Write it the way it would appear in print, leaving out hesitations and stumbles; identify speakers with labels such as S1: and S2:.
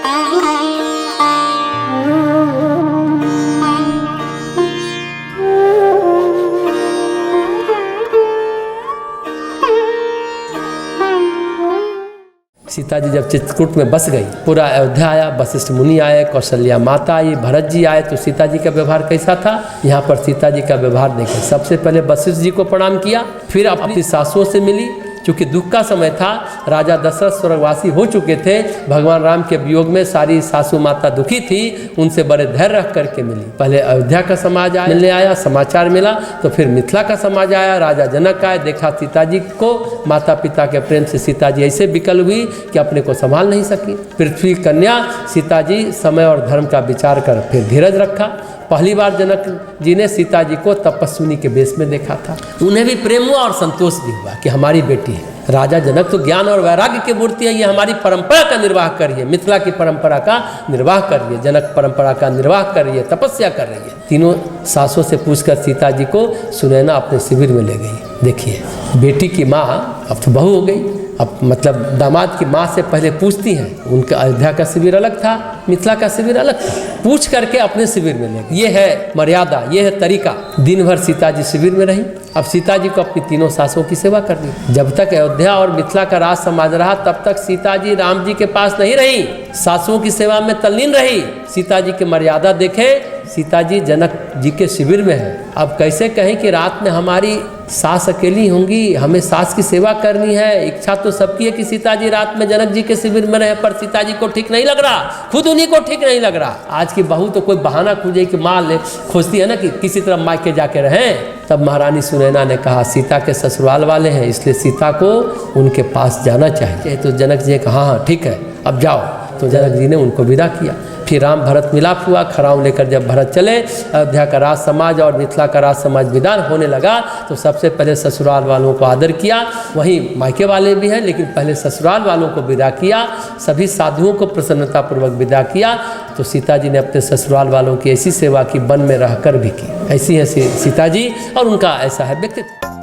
S1: सीता जी जब चित्रकूट में बस गई, पूरा अयोध्या आया, वशिष्ठ मुनि आए, कौशल्या माता आई, भरत जी आए, तो सीता जी का व्यवहार कैसा था? यहाँ पर सीता जी का व्यवहार देखें। सबसे पहले वशिष्ठ जी को प्रणाम किया, फिर अपनी सासुओं से मिली, क्योंकि दुख का समय था, राजा दशरथ स्वर्गवासी हो चुके थे, भगवान राम के वियोग में सारी सासू माता दुखी थी, उनसे बड़े धैर्य रख करके मिली। पहले अयोध्या का समाज मिलने आया, समाचार मिला, तो फिर मिथिला का समाज आया, राजा जनक आए, देखा सीता जी को, माता पिता के प्रेम से सीता जी ऐसे विकल हुई कि अपने को संभाल नहीं सकी। पृथ्वी कन्या सीता जी समय और धर्म का विचार कर फिर धीरज रखा। पहली बार जनक जी ने सीता जी को तपस्विनी के वेश में देखा था, उन्हें भी प्रेम हुआ और संतोष भी हुआ कि हमारी बेटी है। राजा जनक तो ज्ञान और वैराग्य की मूर्ति है, ये हमारी परंपरा का निर्वाह कर रही है, मिथिला की परंपरा का निर्वाह कर रही है, जनक परंपरा का निर्वाह कर रही है, तपस्या कर रही है। तीनों सासों से पूछकर सीता जी को सुनैना अपने शिविर में ले गई। देखिए, बेटी की माँ अब तो बहू हो गई, अब मतलब दामाद की माँ से पहले पूछती हैं। उनका अयोध्या का शिविर अलग था, मिथिला का शिविर अलग था, पूछ करके अपने शिविर में ले गई। ये है मर्यादा, ये है तरीका। दिन भर सीता जी शिविर में रही। अब सीता जी को अपनी तीनों सासों की सेवा करनी। जब तक अयोध्या और मिथिला का राज समाज रहा, तब तक सीता जी राम जी के पास नहीं रही, सासुओं की सेवा में तल्लीन रही। सीता जी की मर्यादा देखें, सीता जी जनक जी के शिविर में है। अब कैसे कहें कि रात में हमारी सास अकेली होंगी, हमें सास की सेवा करनी है। इच्छा तो सबकी है कि सीता जी रात में जनक जी के शिविर में रहे, पर सीता जी को ठीक नहीं लग रहा, खुद उन्हीं को ठीक नहीं लग रहा। आज की बहू तो कोई बहाना खोजे कि माँ ले खोजती है ना कि किसी तरह मायके जाके रहें। तब महारानी सुनैना ने कहा, सीता के ससुराल वाले हैं, इसलिए सीता को उनके पास जाना चाहिए। तो जनक जी ने कहा, हाँ ठीक है, अब जाओ। तो जनक जी ने उनको विदा किया। फिर राम भरत मिलाप हुआ। खराव लेकर जब भरत चले, अयोध्या का राज समाज और मिथिला का राज समाज विदा होने लगा, तो सबसे पहले ससुराल वालों को आदर किया। वहीं मायके वाले भी हैं, लेकिन पहले ससुराल वालों को विदा किया। सभी साधुओं को प्रसन्नतापूर्वक विदा किया। तो सीता जी ने अपने ससुराल वालों की ऐसी सेवा की, वन में रहकर भी की। ऐसी है सीता जी और उनका ऐसा है व्यक्तित्व।